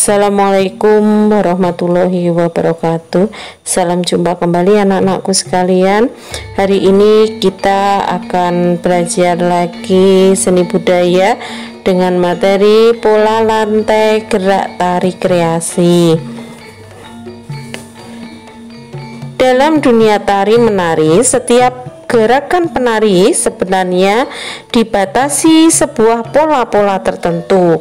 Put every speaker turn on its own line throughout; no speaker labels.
Assalamualaikum warahmatullahi wabarakatuh. Salam jumpa kembali anak-anakku sekalian. Hari ini kita akan belajar lagi seni budaya dengan materi pola lantai gerak tari kreasi. Dalam dunia tari menari, setiap gerakan penari sebenarnya dibatasi sebuah pola-pola tertentu.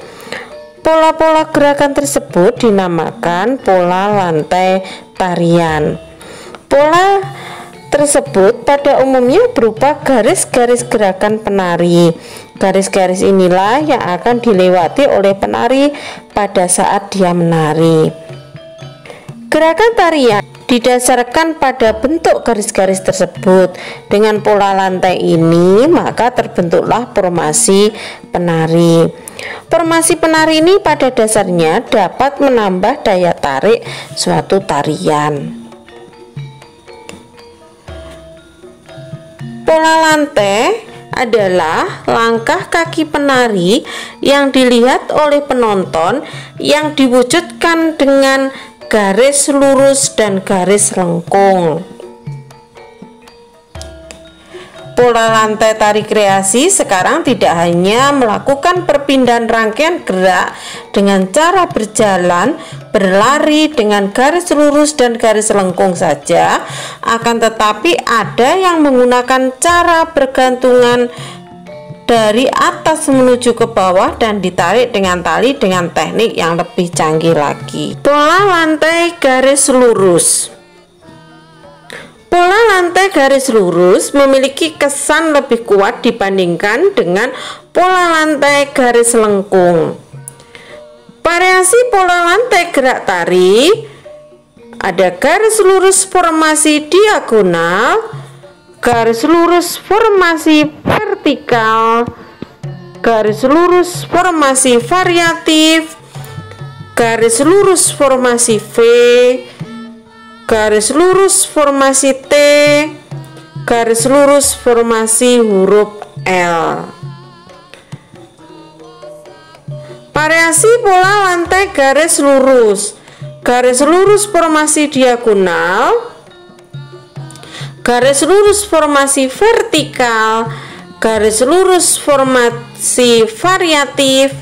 Pola-pola gerakan tersebut dinamakan pola lantai tarian. Pola tersebut pada umumnya berupa garis-garis gerakan penari. Garis-garis inilah yang akan dilewati oleh penari pada saat dia menari. Gerakan tarian didasarkan pada bentuk garis-garis tersebut. Dengan pola lantai ini, maka terbentuklah formasi penari. Formasi penari ini pada dasarnya dapat menambah daya tarik suatu tarian. Pola lantai adalah langkah kaki penari yang dilihat oleh penonton yang diwujudkan dengan garis lurus dan garis lengkung. Pola lantai tari kreasi sekarang tidak hanya melakukan perpindahan rangkaian gerak dengan cara berjalan, berlari dengan garis lurus dan garis lengkung saja, akan tetapi ada yang menggunakan cara bergantungan dari atas menuju ke bawah dan ditarik dengan tali dengan teknik yang lebih canggih lagi. Pola lantai garis lurus. Pola lantai garis lurus memiliki kesan lebih kuat dibandingkan dengan pola lantai garis lengkung. Variasi pola lantai gerak tari ada garis lurus formasi diagonal, garis lurus formasi vertikal, garis lurus formasi variatif, garis lurus formasi V, garis lurus formasi T, garis lurus formasi huruf L. Variasi pola lantai garis lurus formasi diagonal, garis lurus formasi vertikal, garis lurus formasi variatif,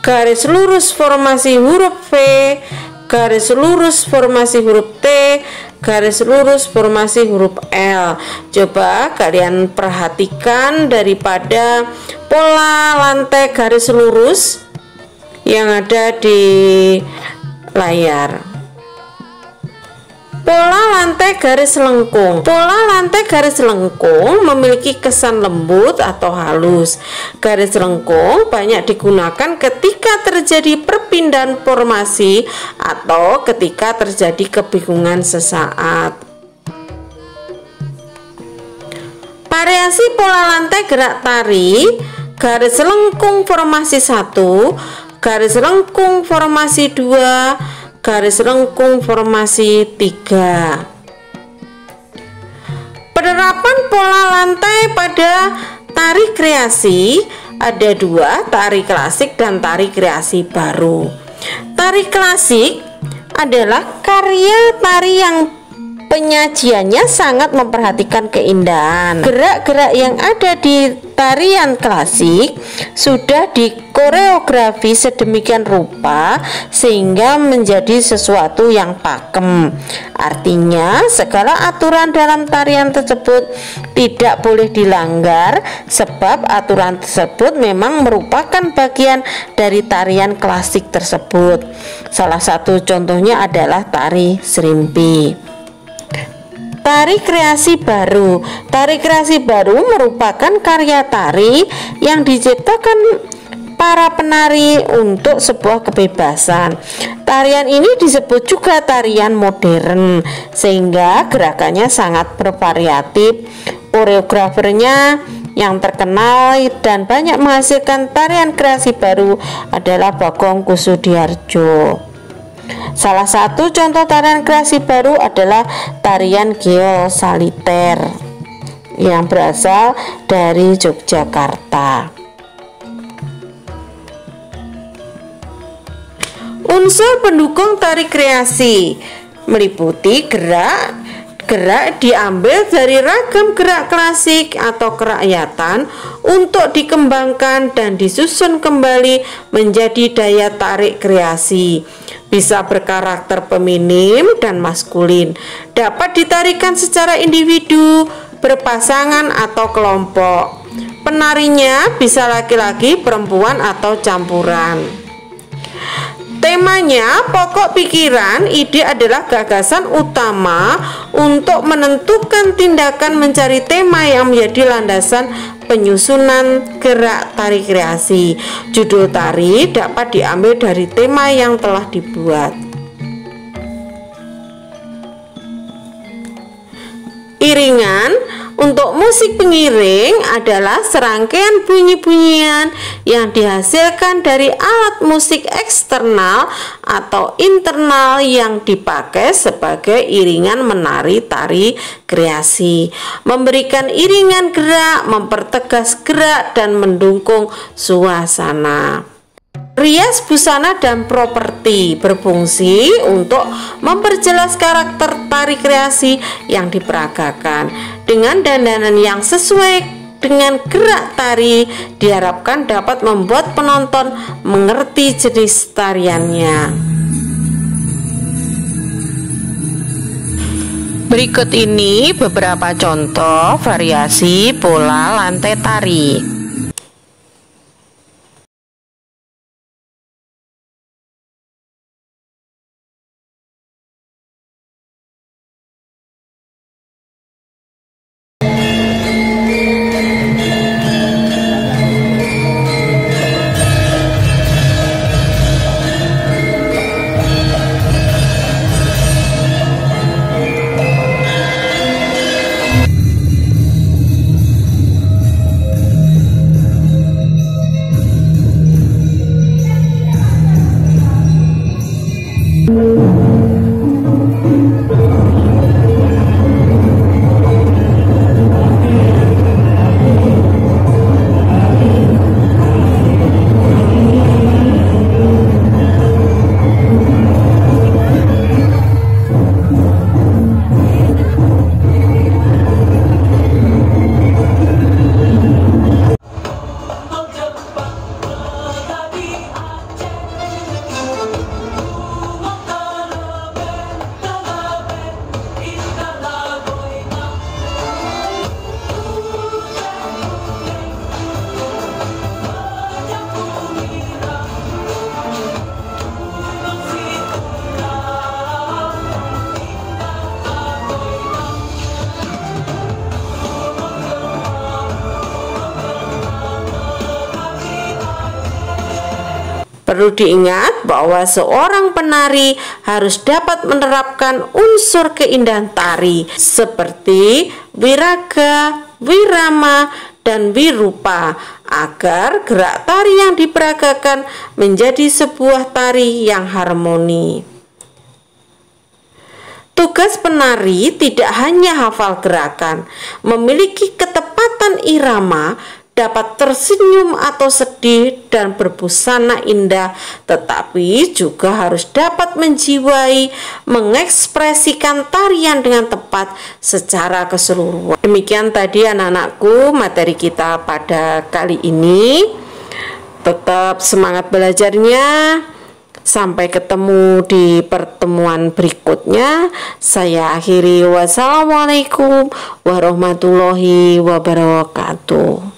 garis lurus formasi huruf V, garis lurus formasi huruf T, garis lurus formasi huruf L. Coba kalian perhatikan daripada pola lantai garis lurus yang ada di layar. Pola lantai garis lengkung. Pola lantai garis lengkung memiliki kesan lembut atau halus. Garis lengkung banyak digunakan ketika terjadi perpindahan formasi atau ketika terjadi kebingungan sesaat. Variasi pola lantai gerak tari: garis lengkung formasi 1, garis lengkung formasi 2, garis lengkung formasi 3. Penerapan pola lantai pada tari kreasi ada dua, tari klasik dan tari kreasi baru. Tari klasik adalah karya tari yang penyajiannya sangat memperhatikan keindahan. Gerak-gerak yang ada di tarian klasik sudah dikoreografi sedemikian rupa sehingga menjadi sesuatu yang pakem. Artinya, segala aturan dalam tarian tersebut tidak boleh dilanggar sebab aturan tersebut memang merupakan bagian dari tarian klasik tersebut. Salah satu contohnya adalah tari serimpi. Tari kreasi baru. Tari kreasi baru merupakan karya tari yang diciptakan para penari untuk sebuah kebebasan. Tarian ini disebut juga tarian modern sehingga gerakannya sangat bervariatif. Koreografernya yang terkenal dan banyak menghasilkan tarian kreasi baru adalah Bagong Kussudiardja. Salah satu contoh tarian kreasi baru adalah tarian geosaliter yang berasal dari Yogyakarta. Unsur pendukung tari kreasi meliputi gerak diambil dari ragam gerak klasik atau kerakyatan untuk dikembangkan dan disusun kembali menjadi daya tarik kreasi. Bisa berkarakter feminim dan maskulin, dapat ditarikan secara individu, berpasangan atau kelompok. Penarinya bisa laki-laki, perempuan atau campuran. Temanya, pokok pikiran, ide adalah gagasan utama untuk menentukan tindakan mencari tema yang menjadi landasan penyusunan gerak tari kreasi. Judul tari dapat diambil dari tema yang telah dibuat. Iringan untuk musik pengiring adalah serangkaian bunyi-bunyian yang dihasilkan dari alat musik eksternal atau internal yang dipakai sebagai iringan menari tari kreasi, memberikan iringan gerak, mempertegas gerak, dan mendukung suasana. Rias busana dan properti berfungsi untuk memperjelas karakter tari kreasi yang diperagakan. Dengan dandanan yang sesuai dengan gerak tari, diharapkan dapat membuat penonton mengerti jenis tariannya. Berikut ini beberapa contoh variasi pola lantai tari. Perlu diingat bahwa seorang penari harus dapat menerapkan unsur keindahan tari seperti wiraga, wirama, dan wirupa agar gerak tari yang diperagakan menjadi sebuah tari yang harmoni. Tugas penari tidak hanya hafal gerakan, memiliki ketepatan irama, dapat tersenyum atau sedih dan berbusana indah, tetapi juga harus dapat menjiwai, mengekspresikan tarian dengan tepat secara keseluruhan. Demikian tadi anak-anakku materi kita pada kali ini. Tetap semangat belajarnya. Sampai ketemu di pertemuan berikutnya. Saya akhiri. Wassalamualaikum warahmatullahi wabarakatuh.